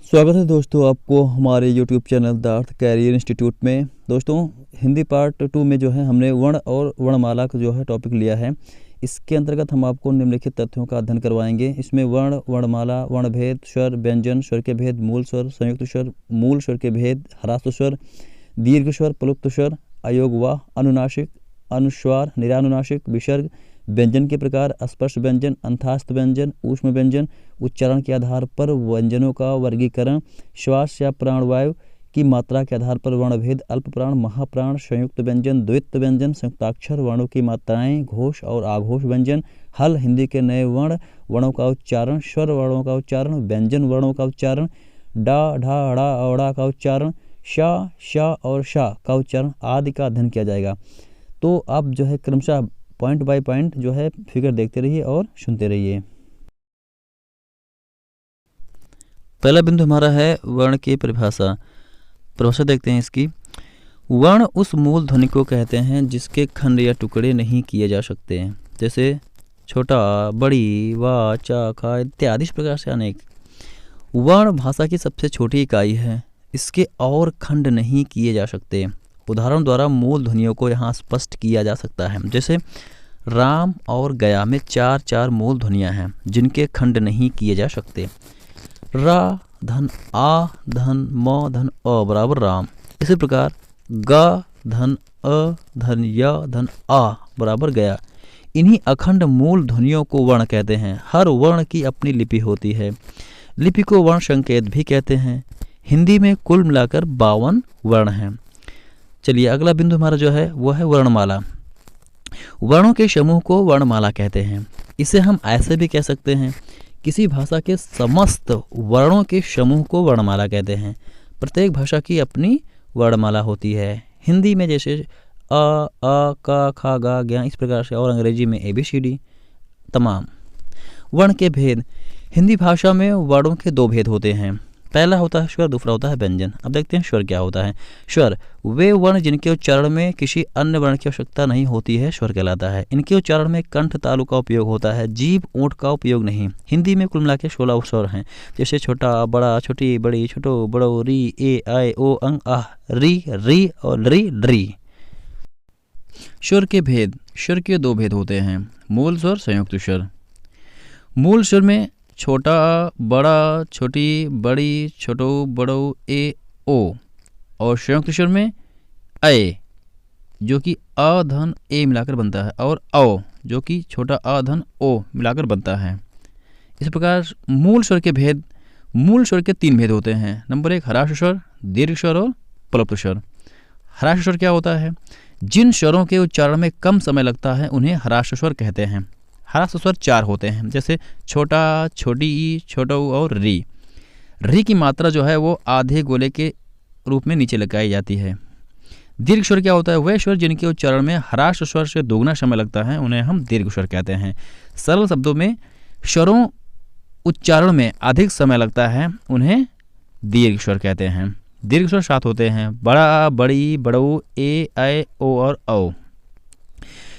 स्वागत है दोस्तों आपको हमारे YouTube channel the earth career institute में। दोस्तों हिंदी पार्ट 2 में जो है हमने वर्ण और वर्णमाला का जो है टॉपिक लिया है। इसके अंतर्गत हम आपको निम्नलिखित तथ्यों का अध्ययन करवाएंगे। इसमें वर्ण, वर्णमाला, वर्णभेद, स्वर, व्यंजन, स्वर के भेद, मूल स्वर, संयुक्त स्वर, मूल स्वर के भेद, ह्रास स्वर, दीर्घ स्वर, प्लुप्त स्वर, अयोगवाह, अनुनासिक, अनुस्वार, निरानुनासिक, विसर्ग, व्यंजन के प्रकार, स्पर्श व्यंजन, अंतःस्थ व्यंजन, ऊष्म व्यंजन, उच्चारण के आधार पर व्यंजनों का वर्गीकरण, श्वास या प्राणवायु की मात्रा के आधार पर वर्णभेद, अल्प प्राण, महाप्राण, संयुक्त व्यंजन, द्वित्व व्यंजन, संयुक्ताक्षर वर्णों की मात्राएं, घोष और आघोष व्यंजन, हल, हिंदी के नए वर्ण, वर्णों का उच्चारण, स्वर वर्णों का उच्चारण, व्यंजन वर्णों का उच्चारण, डा, ढा, ड़ा, औड़ा का उच्चारण, शा, शा और शा का उच्चारण आदि का अध्ययन किया जाएगा। तो आप जो है क्रमशः पॉइंट बाय पॉइंट जो है फिगर देखते रहिए और सुनते रहिए। पहला बिंदु हमारा है वर्ण की परिभाषा। परिभाषा देखते हैं इसकी। वर्ण उस मूल ध्वनि को कहते हैं जिसके खंड या टुकड़े नहीं किए जा सकते, जैसे छोटा, बड़ी, वा, चा, खा इत्यादि। इस प्रकार से अनेक। वर्ण भाषा की सबसे छोटी इकाई है। इसके और खंड नहीं किए जा सकते। उदाहरण द्वारा मूल ध्वनियों को यहाँ स्पष्ट किया जा सकता है। जैसे राम और गया में 4 मूल ध्वनियाँ हैं जिनके खंड नहीं किए जा सकते। रा धन आ धन म धन अ बराबर राम। इसी प्रकार ग धन अ धन य धन आ बराबर गया। इन्हीं अखंड मूल ध्वनियों को वर्ण कहते हैं। हर वर्ण की अपनी लिपि होती है। लिपि को वर्ण संकेत भी कहते हैं। हिंदी में कुल मिलाकर 52 वर्ण हैं। चलिए अगला बिंदु हमारा जो है वो है वर्णमाला। वर्णों के समूह को वर्णमाला कहते हैं। इसे हम ऐसे भी कह सकते हैं, किसी भाषा के समस्त वर्णों के समूह को वर्णमाला कहते हैं। प्रत्येक भाषा की अपनी वर्णमाला होती है। हिंदी में जैसे अ, क, ख, ग, ज्ञ इस प्रकार से, और अंग्रेजी में ABCD तमाम। वर्ण के भेद। हिंदी भाषा में वर्णों के 2 भेद होते हैं। पहला होता है स्वर, दूसरा होता है व्यंजन। अब देखते हैं स्वर क्या होता है। स्वर वे वर्ण जिनके उच्चारण में किसी अन्य वर्ण की आवश्यकता नहीं होती है, स्वर कहलाता है। इनके उच्चारण में कंठ तालु का उपयोग होता है, जीभ ओंठ का उपयोग नहीं। हिंदी में कुल मिला के 16 स्वर हैं, जैसे छोटा, बड़ा, छोटी, बड़ी, छोटो, बड़ो, री, ए, आय, ओ, अंग, आह, री और लरी, लरी। स्वर के भेद। स्वर के 2 भेद होते हैं, मूल स्वर, संयुक्त स्वर। मूल स्वर में छोटा, बड़ा, छोटी, बड़ी, छोटो, बड़ो, ए, ओ, और संयुक्त स्वर में अय जो कि अ धन ए मिलाकर बनता है, और औ जो कि छोटा अ धन ओ मिलाकर बनता है। इस प्रकार मूल स्वर के भेद। मूल स्वर के 3 भेद होते हैं। नंबर 1 ह्रास स्वर, दीर्घ स्वर और प्लुप्त स्वर। ह्रास स्वर क्या होता है? जिन स्वरों के उच्चारण में कम समय लगता है उन्हें ह्रास स्वर कहते हैं। ह्रास स्वर 4 होते हैं, जैसे छोटा, छोटी, छोटो और री। री की मात्रा जो है वो आधे गोले के रूप में नीचे लगाई जाती है। दीर्घ स्वर क्या होता है? वह स्वर जिनके उच्चारण में ह्रास स्वर से दोगुना समय लगता है उन्हें हम दीर्घ स्वर कहते हैं। सरल शब्दों में स्वरों उच्चारण में अधिक समय लगता है उन्हें दीर्घ स्वर कहते हैं। दीर्घ स्वर 7 होते हैं, बड़ा, बड़ी, बड़ो, ए, ऐ, ओ और औ।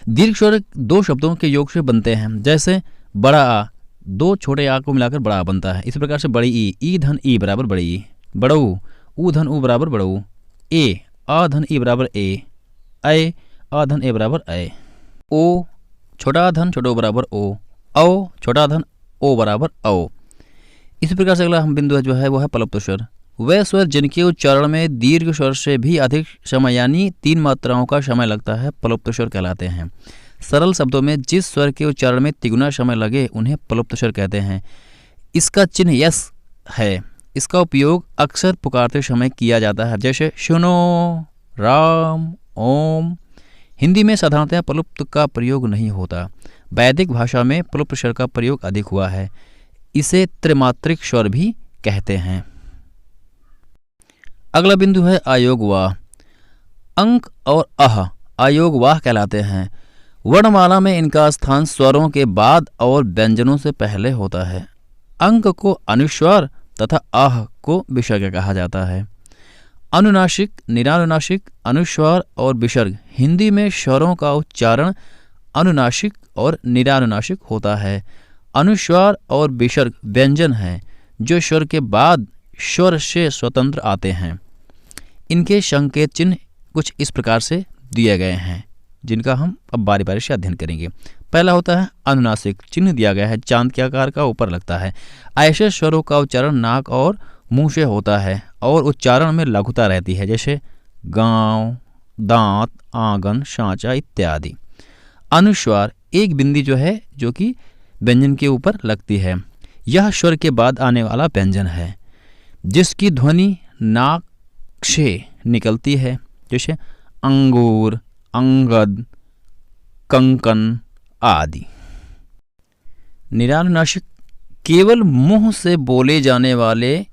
दीर्घ स्वर 2 शब्दों के योग से बनते हैं, जैसे बड़ा आ 2 छोटे आ को मिलाकर बड़ा आ बनता है। इसी प्रकार से बड़ी ई धन ई बराबर बड़ी ई, बड़ऊ ऊ धन ऊ बराबर बड़ऊ, ए आ धन ई बराबर ए, ऐ आ धन ए बराबर ऐ, ओ छोटा धन छोटो बराबर ओ, औ छोटा धन ओ बराबर औ। इसी प्रकार से अगला हम बिंदु जो है वो है प्लुप्त स्वर। वह स्वर जिनके उच्चारण में दीर्घ स्वर से भी अधिक समय यानी 3 मात्राओं का समय लगता है प्लुप्त स्वर कहलाते हैं। सरल शब्दों में जिस स्वर के उच्चारण में तिगुना समय लगे उन्हें प्लुप्त स्वर कहते हैं। इसका चिन्ह यस है। इसका उपयोग अक्सर पुकारते समय किया जाता है, जैसे सुनो, राम, ओम। हिंदी में साधारणतः प्लुप्त का प्रयोग नहीं होता। वैदिक भाषा में प्लुप्त स्वर का प्रयोग अधिक हुआ है। इसे त्रिमात्रिक स्वर भी कहते हैं। अगला बिंदु है आयोगवाह। अंक और अह आयोगवाह कहलाते हैं। वर्णमाला में इनका स्थान स्वरों के बाद और व्यंजनों से पहले होता है। अंक को अनुस्वार तथा आह को विसर्ग कहा जाता है। अनुनासिक, निरानुनासिक, अनुस्वार और विसर्ग हिंदी में स्वरों का उच्चारण अनुनासिक और निरानुनासिक होता है। अनुस्वार और विसर्ग व्यंजन हैं जो स्वर के बाद स्वर से स्वतंत्र आते हैं। इनके संकेत चिन्ह कुछ इस प्रकार से दिए गए हैं, जिनका हम अब बारी बारी से अध्ययन करेंगे। पहला होता है अनुनासिक चिन्ह दिया गया है, चांद के आकार का ऊपर लगता है। ऐसे स्वरों का उच्चारण नाक और मुंह से होता है और उच्चारण में लघुता रहती है, जैसे गांव, दांत, आंगन, सांचा इत्यादि। अनुस्वार एक बिंदी जो कि व्यंजन के ऊपर लगती है। यह स्वर के बाद आने वाला व्यंजन है जिसकी ध्वनि नाक से निकलती है, जैसे अंगूर, अंगद, कंकन आदि। निरानुनासिक केवल मुंह से बोले जाने वाले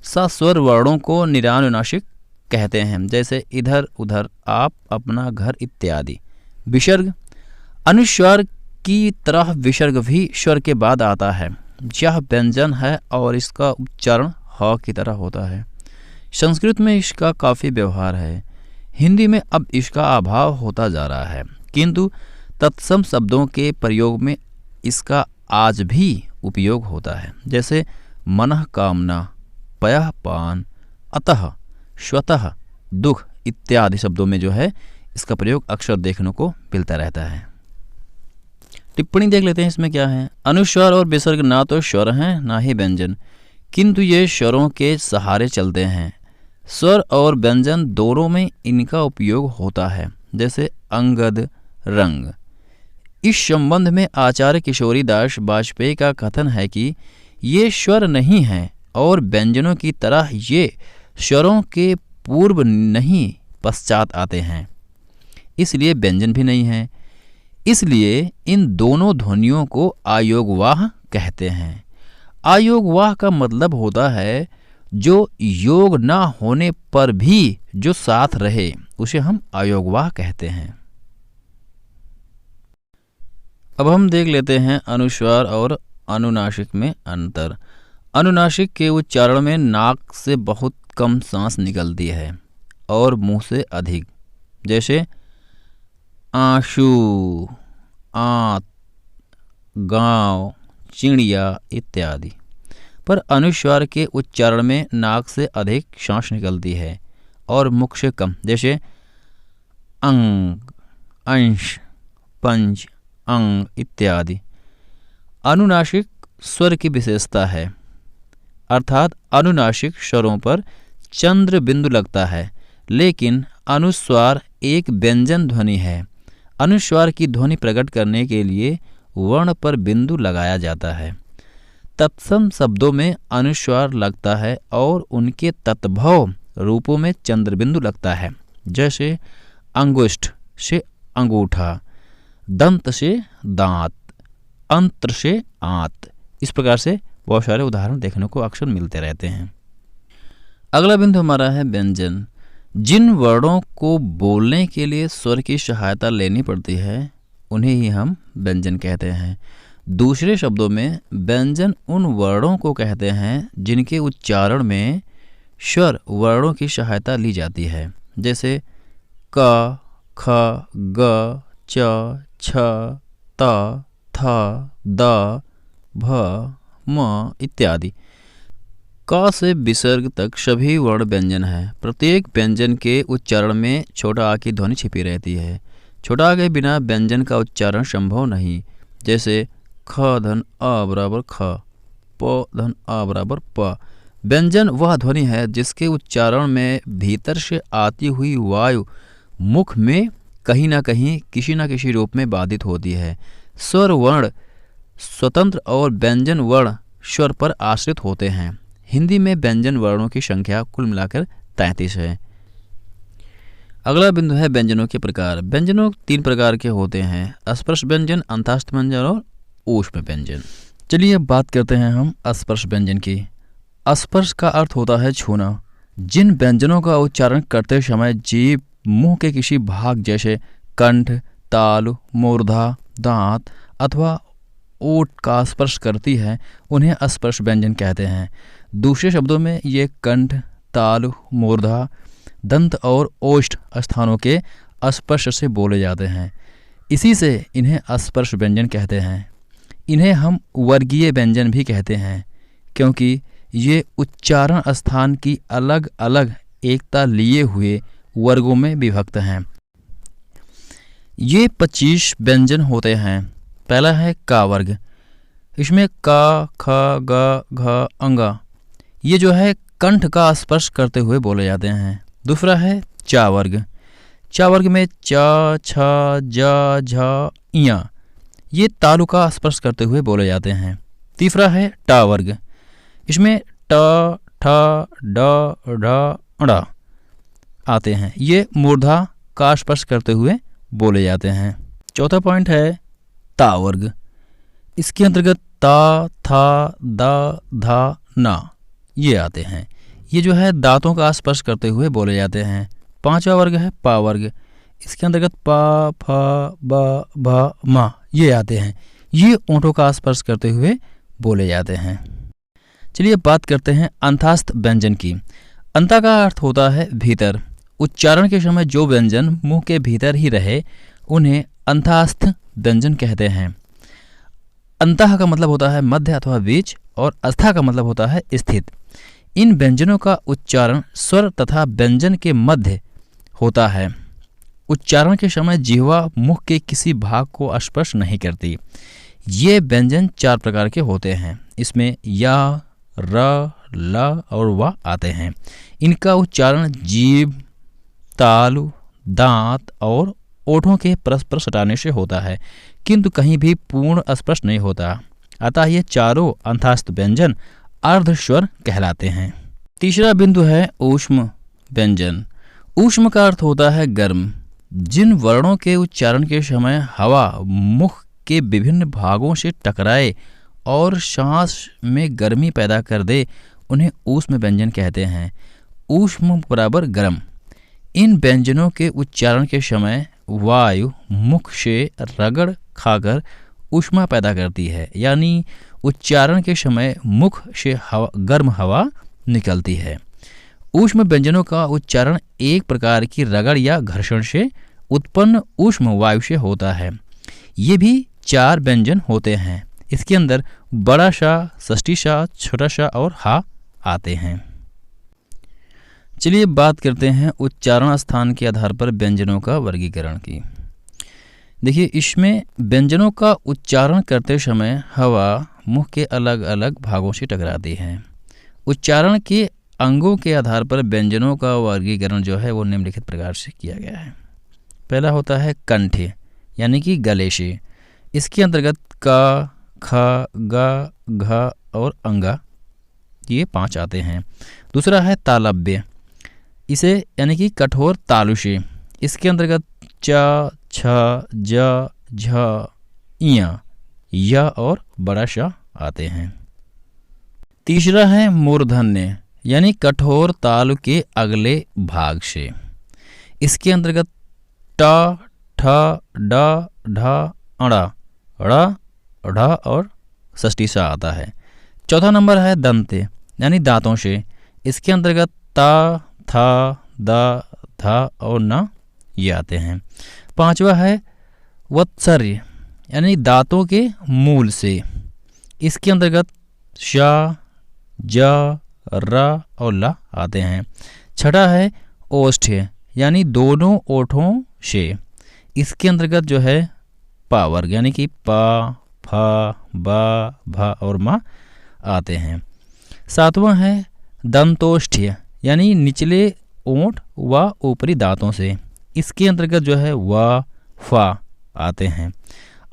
सस्वर वर्णों को निरानुनासिक कहते हैं, जैसे इधर, उधर, आप, अपना, घर इत्यादि। विसर्ग अनुस्वार की तरह विसर्ग भी स्वर के बाद आता है। यह व्यंजन है और इसका उच्चारण ह की तरह होता है। संस्कृत में इसका काफ़ी व्यवहार है। हिंदी में अब इसका अभाव होता जा रहा है, किंतु तत्सम शब्दों के प्रयोग में इसका आज भी उपयोग होता है, जैसे मनः कामना, पयः पान, अतः, स्वतः, दुख इत्यादि शब्दों में इसका प्रयोग अक्सर देखने को मिलता रहता है। टिप्पणी देख लेते हैं, इसमें क्या है। अनुस्वार और विसर्ग ना तो स्वर हैं ना ही व्यंजन, किंतु ये स्वरों के सहारे चलते हैं। स्वर और व्यंजन दोनों में इनका उपयोग होता है, जैसे अंगद, रंग। इस संबंध में आचार्य किशोरी दास वाजपेयी का कथन है कि ये स्वर नहीं हैं और व्यंजनों की तरह ये स्वरों के पूर्व नहीं पश्चात आते हैं, इसलिए व्यंजन भी नहीं है। इसलिए इन दोनों ध्वनियों को आयोगवाह कहते हैं। आयोगवाह का मतलब होता है जो योग ना होने पर भी जो साथ रहे, उसे हम आयोगवाह कहते हैं। अब हम देख लेते हैं अनुस्वार और अनुनासिक में अंतर। अनुनासिक के उच्चारण में नाक से बहुत कम सांस निकलती है और मुंह से अधिक, जैसे आंसू, आंत, गांव, चिड़िया इत्यादि। पर अनुस्वार के उच्चारण में नाक से अधिक सांस निकलती है और मुख से कम, जैसे अंग, अंश, पंच, अंग इत्यादि। अनुनासिक स्वर की विशेषता है, अर्थात अनुनासिक स्वरों पर चंद्र बिंदु लगता है, लेकिन अनुस्वार एक व्यंजन ध्वनि है। अनुस्वार की ध्वनि प्रकट करने के लिए वर्ण पर बिंदु लगाया जाता है। तत्सम शब्दों में अनुस्वार लगता है और उनके तत्भव रूपों में चंद्र बिंदु लगता है, जैसे अंगुष्ठ से अंगूठा, दंत से दांत, अंत्र से आंत। इस प्रकार से बहुत सारे उदाहरण देखने को अक्सर मिलते रहते हैं। अगला बिंदु हमारा है व्यंजन। जिन वर्णों को बोलने के लिए स्वर की सहायता लेनी पड़ती है, उन्हें ही हम व्यंजन कहते हैं। दूसरे शब्दों में व्यंजन उन वर्णों को कहते हैं जिनके उच्चारण में स्वर वर्णों की सहायता ली जाती है, जैसे क, ख, ग, च, छ, त, थ, द, भ, म इत्यादि। क से विसर्ग तक सभी वर्ण व्यंजन है। प्रत्येक व्यंजन के उच्चारण में छोटा आ की ध्वनि छिपी रहती है। छोटा आ के बिना व्यंजन का उच्चारण संभव नहीं, जैसे ख धन अ बराबर ख, प धन अ बराबर प। व्यंजन वह ध्वनि है जिसके उच्चारण में भीतर से आती हुई वायु मुख में कहीं ना कहीं किसी न किसी रूप में बाधित होती है। स्वर वर्ण स्वतंत्र और व्यंजन वर्ण स्वर पर आश्रित होते हैं। हिंदी में व्यंजन वर्णों की संख्या कुल मिलाकर 33 है। अगला बिंदु है व्यंजनों के प्रकार। व्यंजनों 3 प्रकार के होते हैं, स्पर्श व्यंजन, अंतःस्थ व्यंजन और ऊष्म व्यंजन। चलिए अब बात करते हैं हम स्पर्श व्यंजन की। स्पर्श का अर्थ होता है छूना। जिन व्यंजनों का उच्चारण करते समय जीभ मुंह के किसी भाग जैसे कंठ, तालु, मूर्धा, दांत अथवा ओठ का स्पर्श करती है, उन्हें स्पर्श व्यंजन कहते हैं। दूसरे शब्दों में ये कंठ, तालु, मूर्धा, दंत और ओष्ठ स्थानों के स्पर्श से बोले जाते हैं। इसी से इन्हें स्पर्श व्यंजन कहते हैं। इन्हें हम वर्गीय व्यंजन भी कहते हैं, क्योंकि ये उच्चारण स्थान की अलग अलग एकता लिए हुए वर्गों में विभक्त हैं। ये 25 व्यंजन होते हैं। पहला है का वर्ग, इसमें का, ख, ग, घ, अंगा ये जो है कंठ का स्पर्श करते हुए बोले जाते हैं। दूसरा है चा वर्ग, चा वर्ग में च, छ, ज, झ, इया ये तालु का स्पर्श करते हुए बोले जाते हैं। तीसरा है टा वर्ग, इसमें ट, ठ, ड, ढ, ड़ आते हैं। ये मूर्धा का स्पर्श करते हुए बोले जाते हैं। चौथा पॉइंट है ता वर्ग, इसके अंतर्गत ता, था, दा, धा, ना ये आते हैं। ये जो है दांतों का स्पर्श करते हुए बोले जाते हैं। पांचवा वर्ग है पा वर्ग, इसके अंतर्गत पा, फ, ब, भ, मा ये आते हैं। ये ओंठों का स्पर्श करते हुए बोले जाते हैं। चलिए बात करते हैं अंतःस्थ व्यंजन की। अंता का अर्थ होता है भीतर। उच्चारण के समय जो व्यंजन मुंह के भीतर ही रहे उन्हें अंतःस्थ व्यंजन कहते हैं। अंतः का मतलब होता है मध्य अथवा बीच और अस्था का मतलब होता है स्थित। इन व्यंजनों का उच्चारण स्वर तथा व्यंजन के मध्य होता है। उच्चारण के समय जिह्वा मुख के किसी भाग को स्पर्श नहीं करती। ये व्यंजन 4 प्रकार के होते हैं। इसमें या, र, ल और व आते हैं। इनका उच्चारण जीभ, तालु, दांत और ओठों के परस्पर सटाने से होता है, किंतु कहीं भी पूर्ण स्पर्श नहीं होता। अतः ये चारों अंतःस्थ व्यंजन अर्धस्वर कहलाते हैं। तीसरा बिंदु है ऊष्म व्यंजन। ऊष्म का अर्थ होता है गर्म। जिन वर्णों के उच्चारण के समय हवा मुख के विभिन्न भागों से टकराए और सांस में गर्मी पैदा कर दे उन्हें ऊष्म व्यंजन कहते हैं। ऊष्म बराबर गर्म। इन व्यंजनों के उच्चारण के समय वायु मुख से रगड़ खाकर ऊष्मा पैदा करती है, यानी उच्चारण के समय मुख से गर्म हवा निकलती है। ऊष्म व्यंजनों का उच्चारण एक प्रकार की रगड़ या घर्षण से उत्पन्न ऊष्म वायु से होता है। ये भी 4 व्यंजन होते हैं। इसके अंदर बड़ा शा, षष्ठी शा, छोटा शा और हा आते हैं। चलिए बात करते हैं उच्चारण स्थान के आधार पर व्यंजनों का वर्गीकरण की। देखिए, इसमें व्यंजनों का उच्चारण करते समय हवा मुंह के अलग अलग भागों से टकराती है। उच्चारण के अंगों के आधार पर व्यंजनों का वर्गीकरण जो है वो निम्नलिखित प्रकार से किया गया है। पहला होता है कंठ, यानी कि गले से। इसके अंतर्गत का, ख, ग, घ और अंगा ये 5 आते हैं। दूसरा है तालव्य, इसे यानी कि कठोर तालु से। इसके अंतर्गत च, छ, ज, झ, इया, य और बड़ा श आते हैं। तीसरा है मूर्धन्य, यानी कठोर तालु के अगले भाग से। इसके अंतर्गत ट, ठ, ड, ढ, अड़ा, ड़, ढ और षष्ठी सा आता है। चौथा नंबर है दंत, यानी दांतों से। इसके अंतर्गत ता, था, द, धा और न ये आते हैं। पांचवा है वत्सर्य, यानी दांतों के मूल से। इसके अंतर्गत श, ज, र और ल आते हैं। छठा है ओष्ठ, यानी दोनों ओठों से। इसके अंतर्गत जो है पा वर्ग, यानी कि प, फ, ब, भ और म आते हैं। सातवां है दंतोष्ठ, यानी निचले ओंठ व ऊपरी दांतों से। इसके अंतर्गत जो है व, फ आते हैं।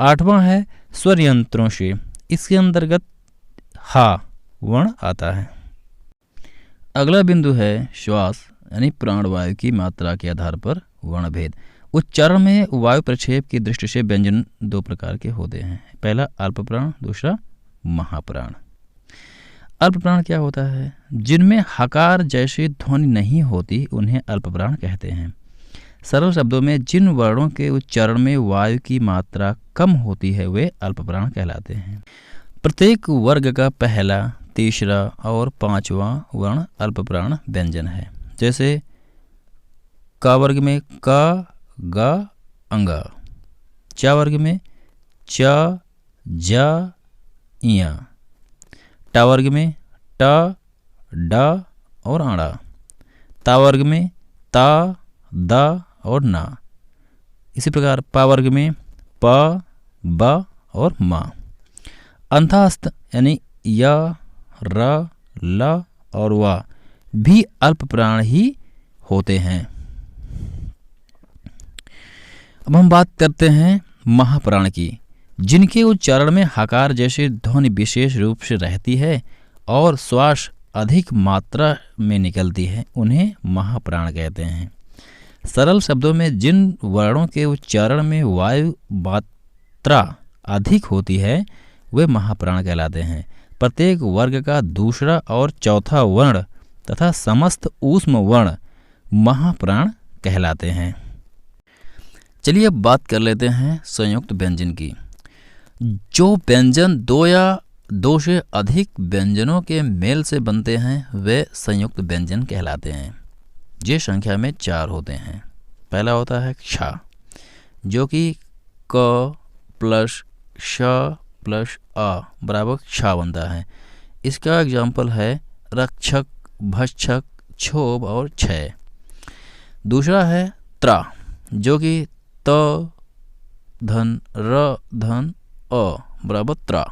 आठवां है स्वर यंत्रों से। इसके अंतर्गत हा वर्ण आता है। अगला बिंदु है श्वास, यानी प्राणवायु की मात्रा के आधार पर वर्णभेद। उच्चारण में वायु प्रक्षेप की दृष्टि से व्यंजन 2 प्रकार के होते हैं। पहला अल्प प्राण, दूसरा महाप्राण। अल्प प्राण क्या होता है? जिनमें हकार जैसी ध्वनि नहीं होती उन्हें अल्प प्राण कहते हैं। सरल शब्दों में जिन वर्णों के उच्चारण में वायु की मात्रा कम होती है वे अल्प प्राण कहलाते हैं। प्रत्येक वर्ग का पहला, तीसरा और 5वां वर्ण अल्प प्राण व्यंजन है। जैसे क वर्ग में क, ग, अंगा। च वर्ग में च, ज, इया। ट वर्ग में ट, डा और आड़ा। ता वर्ग में ता, दा और ना। इसी प्रकार पा वर्ग में प, ब और मा। अंतःस्थ यानी या, र, ल और वा भी अल्प प्राण ही होते हैं। अब हम बात करते हैं महाप्राण की, जिनके उच्चारण में हकार जैसे ध्वनि विशेष रूप से रहती है और श्वास अधिक मात्रा में निकलती है, उन्हें महाप्राण कहते हैं। सरल शब्दों में जिन वर्णों के उच्चारण में वायु मात्रा अधिक होती है वे महाप्राण कहलाते हैं। प्रत्येक वर्ग का दूसरा और चौथा वर्ण तथा समस्त ऊष्म वर्ण महाप्राण कहलाते हैं। चलिए अब बात कर लेते हैं संयुक्त व्यंजन की। जो व्यंजन दो या दो से अधिक व्यंजनों के मेल से बनते हैं वे संयुक्त व्यंजन कहलाते हैं। ये संख्या में 4 होते हैं। पहला होता है क्ष, जो कि क प्लस श प्लस अ बराबर क्ष बनता है। इसका एग्जाम्पल है रक्षक, भक्षक, क्षोभ और क्षय। दूसरा है त्रा, जो कि त धन र धन अ बराबर त्रा।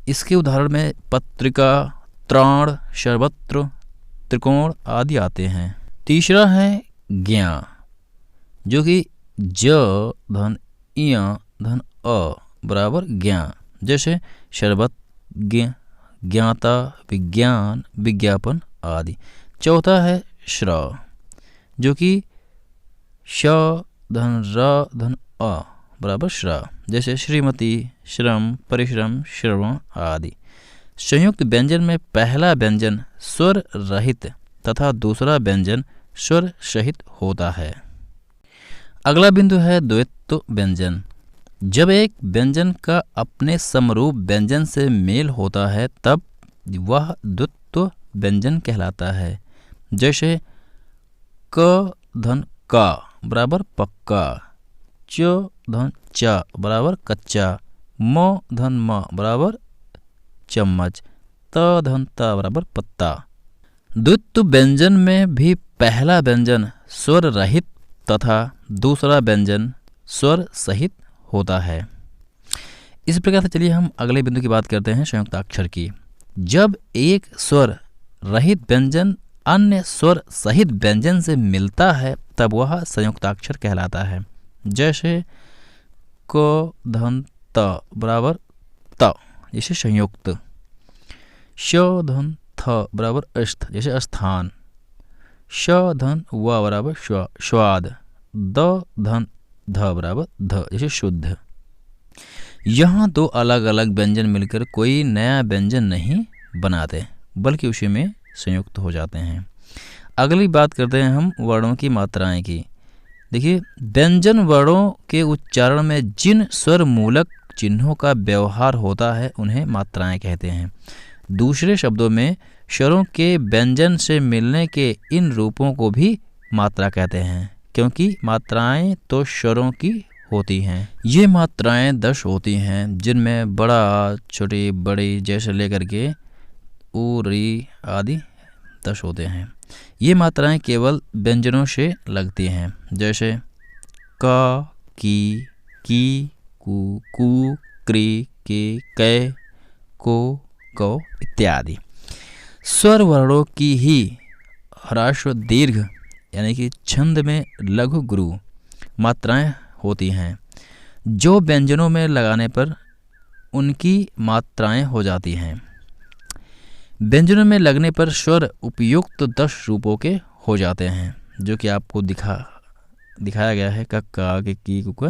इसके उदाहरण में पत्रिका, त्राण, सर्वत्र, त्रिकोण आदि आते हैं। तीसरा है ज्ञा, जो कि ज धन इय धन अ बराबर ज्ञा, जैसे सर्वज्ञ, ज्ञाता, विज्ञान, विज्ञापन आदि। चौथा है श्र, जो कि श धन र धन अ बराबर श्र, जैसे श्रीमती, श्रम, परिश्रम, श्रवण आदि। संयुक्त व्यंजन में पहला व्यंजन स्वर रहित तथा दूसरा व्यंजन स्वर सहित होता है। अगला बिंदु है द्वैत्व व्यंजन। जब एक व्यंजन का अपने समरूप व्यंजन से मेल होता है तब वह द्वैत्व व्यंजन कहलाता है। जैसे क धन का बराबर पक्का, च धन चा बराबर कच्चा, म धन म बराबर चम्मच, त धन ता बराबर पत्ता। द्वैत्व व्यंजन में भी पहला व्यंजन स्वर रहित तथा दूसरा व्यंजन स्वर सहित होता है। इस प्रकार से चलिए हम अगले बिंदु की बात करते हैं संयुक्ताक्षर की। जब एक स्वर रहित व्यंजन अन्य स्वर सहित व्यंजन से मिलता है तब वह संयुक्ताक्षर कहलाता है। जैसे क धन त बराबर त, जैसे संयुक्त। श धन थ बराबर अस्थ, जैसे स्थान। श धन व बराबर स्वाद। द धन ध बराबर ध, जैसे शुद्ध। यहाँ दो अलग अलग व्यंजन मिलकर कोई नया व्यंजन नहीं बनाते बल्कि उसी में संयुक्त हो जाते हैं। अगली बात करते हैं हम वर्णों की मात्राएं की। देखिए, व्यंजन वर्णों के उच्चारण में जिन स्वर मूलक चिन्हों का व्यवहार होता है उन्हें मात्राएं कहते हैं। दूसरे शब्दों में स्वरों के व्यंजन से मिलने के इन रूपों को भी मात्रा कहते हैं, क्योंकि मात्राएं तो स्वरों की होती हैं। ये मात्राएं 10 होती हैं, जिनमें बड़ा, छोटी, बड़ी जैसे लेकर के उ, री आदि 10 होते हैं। ये मात्राएं केवल व्यंजनों से लगती हैं, जैसे क, की, कु, कु, क्री, के, कै, को, कौ इत्यादि। स्वर वर्णों की ही ह्रस्व दीर्घ यानी कि छंद में लघु गुरु मात्राएं होती हैं, जो व्यंजनों में लगाने पर उनकी मात्राएं हो जाती हैं। व्यंजनों में लगने पर स्वर उपयुक्त 10 रूपों के हो जाते हैं, जो कि आपको दिखाया गया है। क, के, की, कु।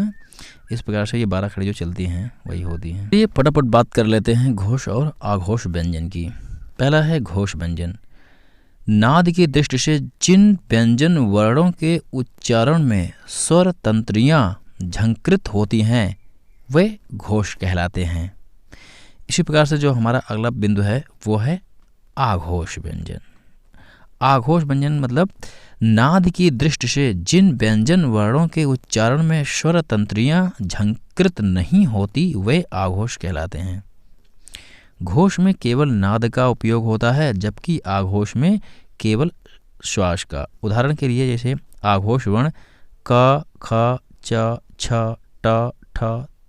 इस प्रकार से ये 12 खड़ी जो चलती हैं वही होती हैं। ये फटाफट बात कर लेते हैं घोष और आघोष व्यंजन की। पहला है घोष व्यंजन। नाद की दृष्टि से जिन व्यंजन वर्णों के उच्चारण में स्वर तंत्रियां झंकृत होती हैं वे घोष कहलाते हैं। इसी प्रकार से जो हमारा अगला बिंदु है वो है आघोष व्यंजन। आघोष व्यंजन मतलब नाद की दृष्टि से जिन व्यंजन वर्णों के उच्चारण में स्वर तंत्रियां झंकृत नहीं होती वे आघोष कहलाते हैं। घोष में केवल नाद का उपयोग होता है, जबकि आघोष में केवल श्वास का। उदाहरण के लिए जैसे आघोष वर्ण क, ख, च, छ, ट, ठ,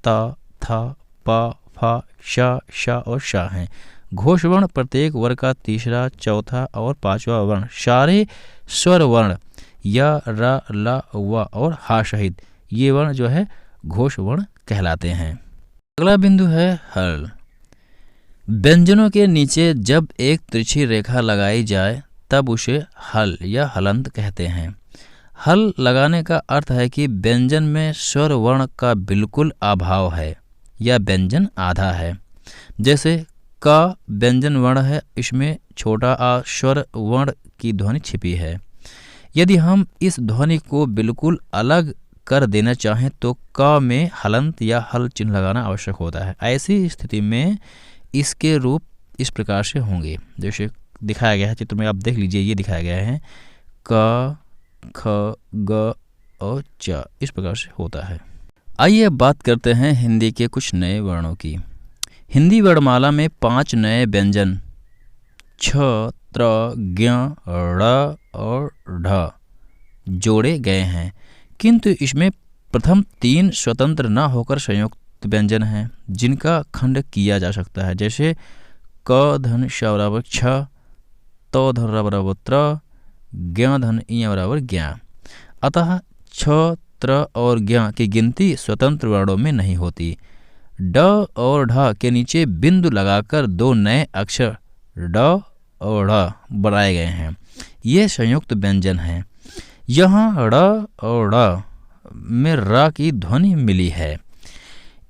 त, थ, प, फ, श और श हैं। घोष वर्ण प्रत्येक वर्ग का तीसरा, चौथा और पांचवा वर्ण। सारे स्वर वर्ण य, र, ल, व और हा सहित ये वर्ण जो है घोष वर्ण कहलाते हैं। अगला बिंदु है हल। व्यंजनों के नीचे जब एक तिरछी रेखा लगाई जाए तब उसे हल या हलंत कहते हैं। हल लगाने का अर्थ है कि व्यंजन में स्वर वर्ण का बिल्कुल अभाव है या व्यंजन आधा है। जैसे क व्यंजन वर्ण है, इसमें छोटा आ स्वर वर्ण की ध्वनि छिपी है। यदि हम इस ध्वनि को बिल्कुल अलग कर देना चाहें तो क में हलंत या हल चिन्ह लगाना आवश्यक होता है। ऐसी स्थिति में इसके रूप इस प्रकार से होंगे, जैसे दिखाया गया है चित्र में, आप देख लीजिए, ये दिखाया गया है क, ख, ग और च, इस प्रकार से होता है। आइए अब बात करते हैं हिंदी के कुछ नए वर्णों की। हिंदी वर्णमाला में 5 नए व्यंजन छ, त्र, ज्ञ, ड़ और ढ जोड़े गए हैं, किंतु इसमें प्रथम 3 स्वतंत्र न होकर संयुक्त व्यंजन हैं जिनका खंड किया जा सकता है। जैसे क धन श बराबर छ, तो धन र बराबर त्र, ज्ञ धन इ बराबर ज्ञ। अतः छ, त्र और ज्ञ की गिनती स्वतंत्र वर्णों में नहीं होती। ड और ढ के नीचे बिंदु लगाकर 2 नए अक्षर ड और ढ बनाए गए हैं। ये संयुक्त व्यंजन हैं। यहाँ ड़ और ड़ में र की ध्वनि मिली है।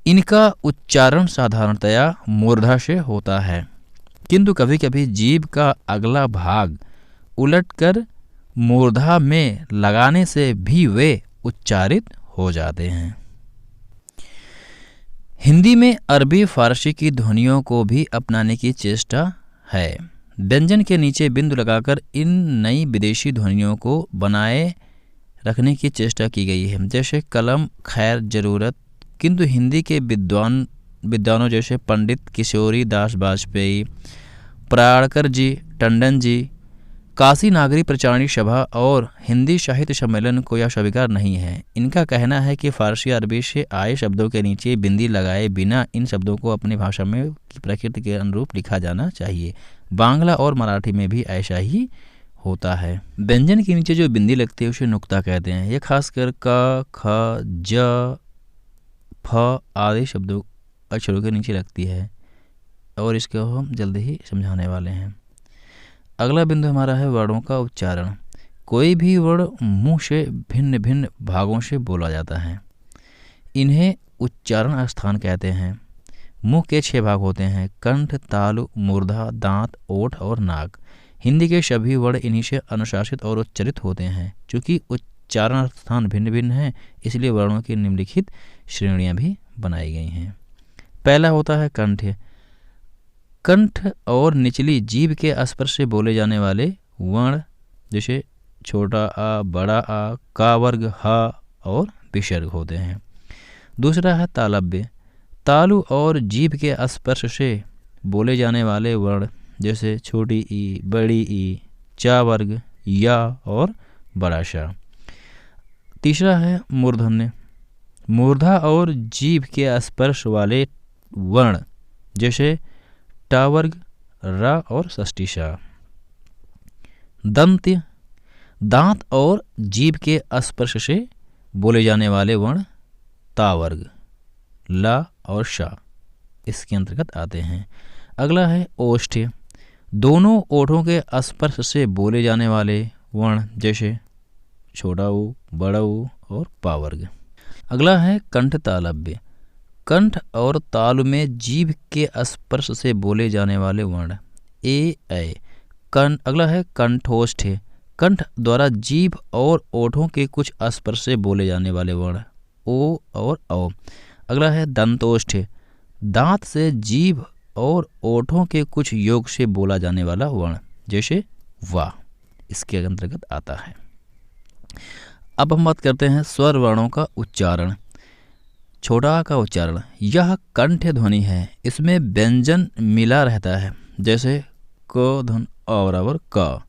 इनका उच्चारण साधारणतया मूर्धा से होता है, किंतु कभी कभी जीभ का अगला भाग उलटकर मूर्धा में लगाने से भी वे उच्चारित हो जाते हैं। हिंदी में अरबी फारसी की ध्वनियों को भी अपनाने की चेष्टा है। व्यंजन के नीचे बिंदु लगाकर इन नई विदेशी ध्वनियों को बनाए रखने की चेष्टा की गई है। जैसे कलम, खैर, जरूरत, किंतु हिंदी के विद्वानों जैसे पंडित किशोरी दास वाजपेयी, प्राणकर जी, टंडन जी, काशी नागरी प्रचारणी सभा और हिंदी साहित्य सम्मेलन को यह स्वीकार नहीं है। इनका कहना है कि फारसी अरबी से आए शब्दों के नीचे बिंदी लगाए बिना इन शब्दों को अपनी भाषा में की प्रकृति के अनुरूप लिखा जाना चाहिए। बांग्ला और मराठी में भी ऐसा ही होता है। व्यंजन के नीचे जो बिंदी लगती है उसे नुक्ता कहते हैं। ये खासकर क, ख, ज, फ आदि शब्दों अक्षरों के नीचे लगती है और इसको हम जल्दी ही समझाने वाले हैं। अगला बिंदु हमारा है वर्णों का उच्चारण। कोई भी वर्ण मुंह से भिन्न भिन्न भागों से बोला जाता है। इन्हें उच्चारण स्थान कहते हैं। मुंह के 6 भाग होते हैं: कंठ, तालु, मूर्धा, दांत, ओठ और नाक। हिंदी के सभी वर्ण इन्हीं से अनुशासित और उच्चारित होते हैं। चूँकि उच्चारण स्थान भिन्न भिन्न हैं, इसलिए वर्णों की निम्नलिखित श्रेणियाँ भी बनाई गई हैं। पहला होता है कंठ। कंठ और निचली जीभ के स्पर्श से बोले जाने वाले वर्ण जैसे छोटा आ, बड़ा आ, का वर्ग, ह और विसर्ग होते हैं। दूसरा है तालव्य। तालु और जीभ के स्पर्श से बोले जाने वाले वर्ण जैसे छोटी ई, बड़ी ई, चा वर्ग, या और बड़ा शा। तीसरा है मूर्धन्य। मूर्धा और जीभ के स्पर्श वाले वर्ण जैसे टा वर्ग, रा और षष्ठी शा। दंत्य। दांत और जीभ के स्पर्श से बोले जाने वाले वर्ण ता वर्ग, ला और शा इसके अंतर्गत आते हैं। अगला है ओष्ठ्य। दोनों ओठों के स्पर्श से बोले जाने वाले वर्ण जैसे छोटा ऊ, बड़ा ऊ और पा वर्ग। अगला है कंठ तालव्य। कंठ और तालु में जीभ के स्पर्श से बोले जाने वाले वर्ण ए, ऐ। अगला है कंठोष्ठ्य। कंठ द्वारा जीभ और ओठों के कुछ स्पर्श से बोले जाने वाले वर्ण ओ और औ। अगला है दंतोष्ठ्य। दांत से जीभ और ओठों के कुछ योग से बोला जाने वाला वर्ण जैसे वा इसके अंतर्गत आता है। अब हम बात करते हैं स्वर वर्णों का उच्चारण। छोटा आ का उच्चारण, यह कंठ ध्वनि है, इसमें व्यंजन मिला रहता है, जैसे क धन अ बराबर क।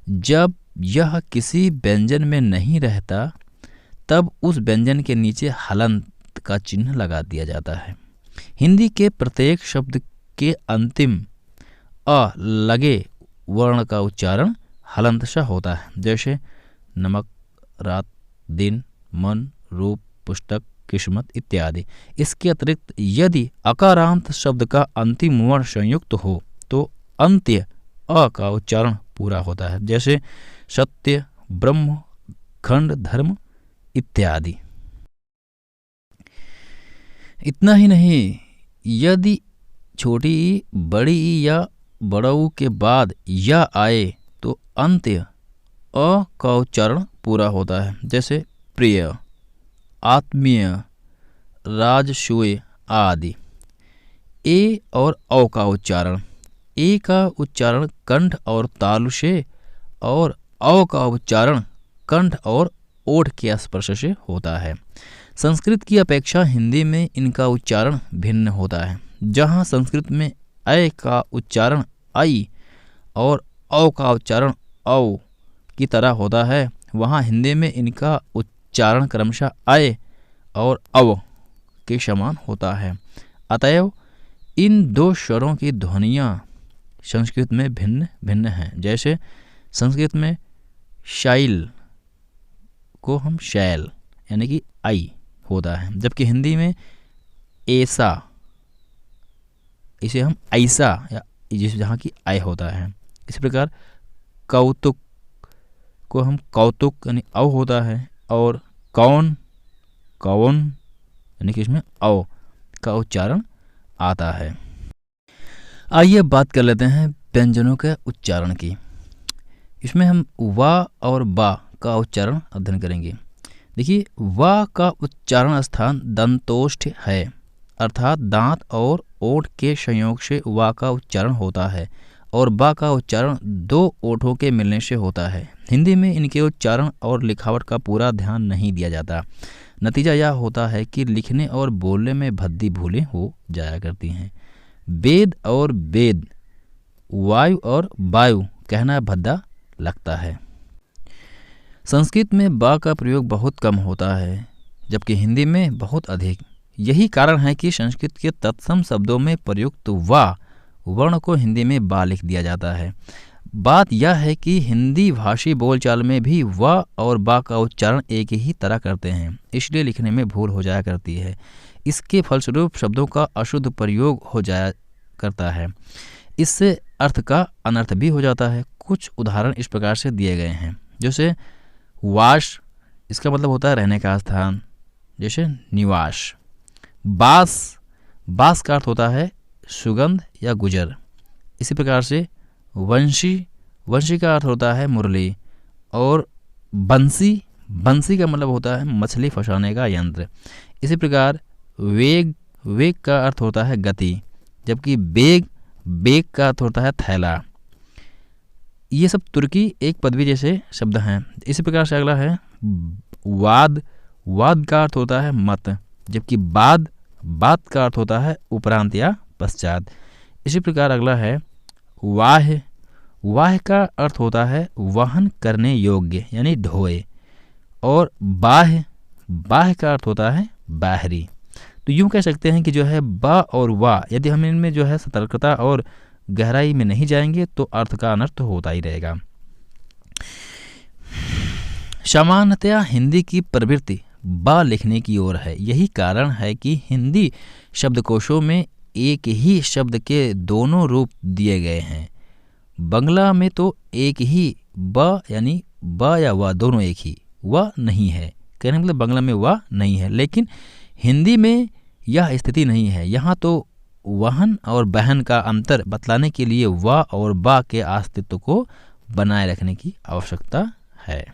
जब यह किसी व्यंजन में नहीं रहता तब उस व्यंजन के नीचे हलंत का चिन्ह लगा दिया जाता है। हिंदी के प्रत्येक शब्द के अंतिम अ लगे वर्ण का उच्चारण हलंतशा होता है, जैसे नमक, रात, दिन, मन, रूप, पुस्तक, किस्मत इत्यादि। इसके अतिरिक्त यदि अकारांत शब्द का अंतिम वर्ण संयुक्त हो तो अंत्य अ का उच्चारण पूरा होता है, जैसे सत्य, ब्रह्म, खंड, धर्म इत्यादि। इतना ही नहीं, यदि छोटी ई, बड़ी ई या बड़ऊ के बाद या आए तो अंत्य अ का उच्चारण पूरा होता है, जैसे प्रिय, आत्मीय, राजसूय आदि। ए और औ का उच्चारण, ए का उच्चारण कंठ और तालु से और औ का उच्चारण कंठ और ओठ के स्पर्श से होता है। संस्कृत की अपेक्षा हिंदी में इनका उच्चारण भिन्न होता है। जहाँ संस्कृत में अ का उच्चारण आई और औ का उच्चारण औ की तरह होता है, वहाँ हिंदी में इनका उच्चारण क्रमशः अ और अव के समान होता है। अतएव इन दो स्वरों की ध्वनियाँ संस्कृत में भिन्न भिन्न हैं। जैसे संस्कृत में शाइल को हम शैल यानी कि आई होता है, जबकि हिंदी में ऐसा इसे हम ऐसा या जिस जहाँ की आय होता है। इसी प्रकार कौतुक को हम कौतुक यानी अव होता है, और कौन कौन यानी कि इसमें अव का उच्चारण आता है। आइए बात कर लेते हैं व्यंजनों के उच्चारण की। इसमें हम वा और बा का उच्चारण अध्ययन करेंगे। देखिए, वा का उच्चारण स्थान दंतोष्ठ है, अर्थात दांत और ओठ के संयोग से वा का उच्चारण होता है, और बा का उच्चारण दो ओठों के मिलने से होता है। हिंदी में इनके उच्चारण और लिखावट का पूरा ध्यान नहीं दिया जाता। नतीजा यह होता है कि लिखने और बोलने में भद्दी भूलें हो जाया करती हैं। वेद और वेद, वायु और वायु कहना भद्दा लगता है। संस्कृत में बा का प्रयोग बहुत कम होता है, जबकि हिंदी में बहुत अधिक। यही कारण है कि संस्कृत के तत्सम शब्दों में प्रयुक्त वा वर्ण को हिंदी में बा लिख दिया जाता है। बात यह है कि हिंदी भाषी बोलचाल में भी वा और बा का उच्चारण एक ही तरह करते हैं, इसलिए लिखने में भूल हो जाया करती है। इसके फलस्वरूप शब्दों का अशुद्ध प्रयोग हो जाया करता है। इससे अर्थ का अनर्थ भी हो जाता है। कुछ उदाहरण इस प्रकार से दिए गए हैं, जैसे वास, इसका मतलब होता है रहने का स्थान, जैसे निवास। बास, बास का अर्थ होता है सुगंध या गुजर। इसी प्रकार से वंशी, वंशी का अर्थ होता है मुरली। और बंसी, बंसी का मतलब होता है मछली फंसाने का यंत्र। इसी प्रकार वेग, वेग का अर्थ होता है गति, जबकि बेग, बेग का अर्थ होता है थैला। ये सब तुर्की एक पदवी जैसे शब्द हैं। इसी प्रकार से अगला है वाद, वाद का अर्थ होता है मत, जबकि बाद, बाद का अर्थ होता है उपरांत या पश्चात। इसी प्रकार अगला है वाह, वाह का अर्थ होता है वहन करने योग्य यानी ढोए। और बाह, बाह का अर्थ होता है बाहरी। तो यूँ कह सकते हैं कि जो है बा और वा, यदि हम इनमें जो है सतर्कता और गहराई में नहीं जाएंगे तो अर्थ का अनर्थ होता ही रहेगा। सामान्यतया हिंदी की प्रवृत्ति बा लिखने की ओर है। यही कारण है कि हिंदी शब्दकोशों में एक ही शब्द के दोनों रूप दिए गए हैं। बंगला में तो एक ही ब यानी ब या वा दोनों एक ही, व नहीं है। कहने मतलब बंगला में व नहीं है, लेकिन हिंदी में यह स्थिति नहीं है। यहाँ तो वहन और बहन का अंतर बतलाने के लिए व और बा के अस्तित्व को बनाए रखने की आवश्यकता है।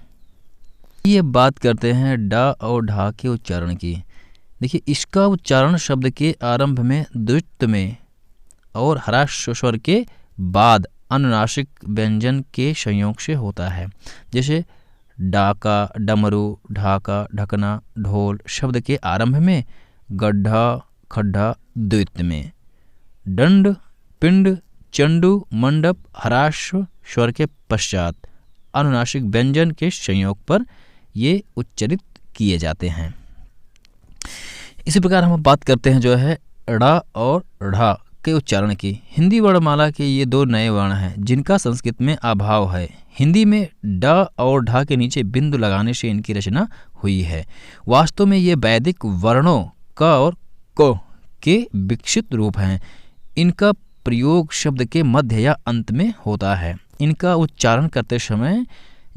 ये बात करते हैं डा और ढा के उच्चारण की। देखिए, इसका उच्चारण शब्द के आरंभ में द्वित्व में और ह्रस्व स्वर के बाद अनुनासिक व्यंजन के संयोग से होता है। जैसे डाका, डमरू, ढाका, ढकना, ढोल शब्द के आरंभ में गड्ढा खड्डा द्वित्व में। दंड पिंड चंडू मंडप हराश्व स्वर के पश्चात अनुनासिक व्यंजन के संयोग पर ये उच्चरित किए जाते हैं। इसी प्रकार हम बात करते हैं जो है ड़ और ढ़ के उच्चारण की। हिंदी वर्णमाला के ये दो नए वर्ण हैं जिनका संस्कृत में अभाव है। हिंदी में ड और ढ के नीचे बिंदु लगाने से इनकी रचना हुई है। वास्तव में ये वैदिक वर्णों क और को के विकसित रूप हैं। इनका प्रयोग शब्द के मध्य या अंत में होता है। इनका उच्चारण करते समय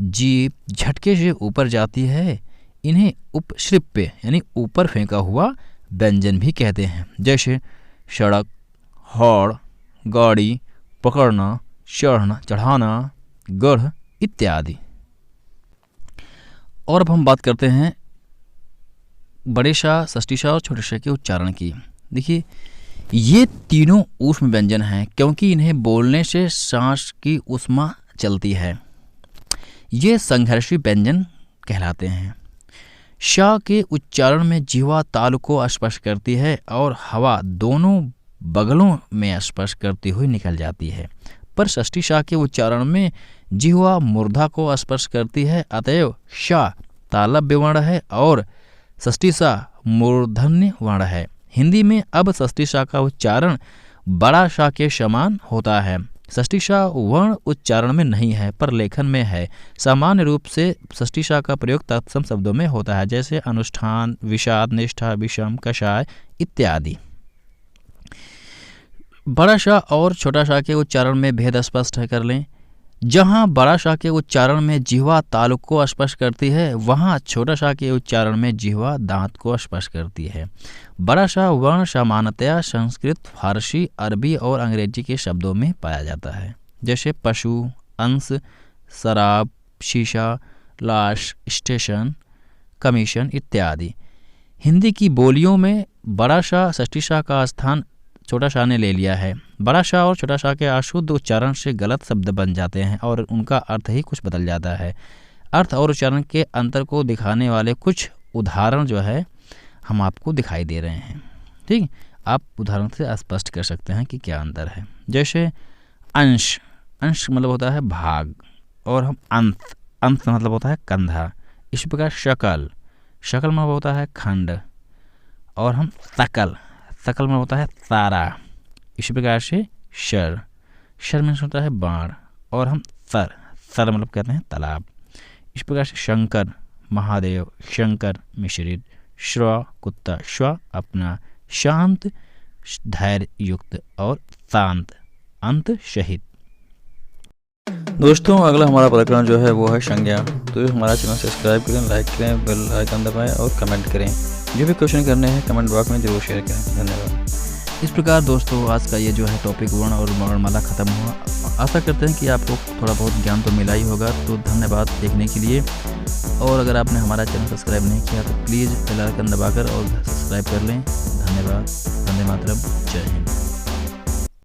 जीभ झटके से ऊपर जाती है। इन्हें उपश्रिप्य यानी ऊपर फेंका हुआ व्यंजन भी कहते हैं, जैसे सड़क, हौड़, गाड़ी, पकड़ना, चढ़ना, चढ़ाना, गढ़ इत्यादि। और अब हम बात करते हैं बड़े शाह, षष्ठी शाह और छोटे शाह के उच्चारण की। देखिए ये तीनों ऊष्म व्यंजन हैं क्योंकि इन्हें बोलने से सांस की ऊष्मा चलती है। ये संघर्षी व्यंजन कहलाते हैं। शाह के उच्चारण में जिह्वा ताल को स्पर्श करती है और हवा दोनों बगलों में स्पर्श करती हुई निकल जाती है, पर षष्ठी शाह के उच्चारण में जिह्वा मूर्धा को स्पर्श करती है। अतएव शाह तालव्य वर्ण है और षष्ठी शाह मूर्धन्य वर्ण है। हिंदी में अब षष्ठी शाह का उच्चारण बड़ा शाह के समान होता है। षष्ठी शाह वर्ण उच्चारण में नहीं है पर लेखन में है। सामान्य रूप से षष्ठी शाह का प्रयोग तत्सम शब्दों में होता है, जैसे अनुष्ठान, विषाद, निष्ठा, विषम, कषाय इत्यादि। बड़ा शाह और छोटा शाह के उच्चारण में भेद स्पष्ट कर लें। जहाँ बड़ा शाह के उच्चारण में जिह्वा तालु को स्पर्श करती है, वहाँ छोटा शाह के उच्चारण में जिह्वा दांत को स्पर्श करती है। बड़ा शाह वर्ण सामान्यतया संस्कृत, फारसी, अरबी और अंग्रेजी के शब्दों में पाया जाता है, जैसे पशु, अंश, शराब, शीशा, लाश, स्टेशन, कमीशन इत्यादि। हिंदी की बोलियों में बड़ा शाह षष्ठी शाह का स्थान छोटा शाह ने ले लिया है। बड़ा शाह और छोटा शाह के अशुद्ध उच्चारण से गलत शब्द बन जाते हैं और उनका अर्थ ही कुछ बदल जाता है। अर्थ और उच्चारण के अंतर को दिखाने वाले कुछ उदाहरण जो है हम आपको दिखाई दे रहे हैं। ठीक, आप उदाहरण से स्पष्ट कर सकते हैं कि क्या अंतर है। जैसे अंश, अंश मतलब होता है भाग, और हम अंत, अंत मतलब होता है कंधा। इसी प्रकार शकल, शकल मतलब होता है खंड, और हम सकल, सकल में होता है तारा। इसी प्रकार से शर, शर में होता है बाण, और हम सर, सर मतलब कहते हैं तालाब। इस प्रकार से शंकर, महादेव, शंकर मिश्रित, श्व कुत्ता, श्व अपना, शांत धैर्य युक्त, और शांत अंत शहीद। दोस्तों अगला हमारा प्रकरण जो है वो है संज्ञा। तो हमारा चैनल सब्सक्राइब करें, लाइक करें, बेल आइकन दबाएं और कमेंट करें। जो भी क्वेश्चन करने हैं कमेंट बॉक्स में जरूर शेयर करें। धन्यवाद। इस प्रकार दोस्तों आज का ये जो है टॉपिक वर्ण और वर्णमाला खत्म हुआ। आशा करते हैं कि आपको थोड़ा बहुत ज्ञान तो मिला ही होगा। तो धन्यवाद देखने के लिए। और अगर आपने हमारा चैनल सब्सक्राइब नहीं किया तो प्लीज़ बेल आइकन दबाकर और सब्सक्राइब कर लें। धन्यवाद। वंदे मातरम। जय हिंद।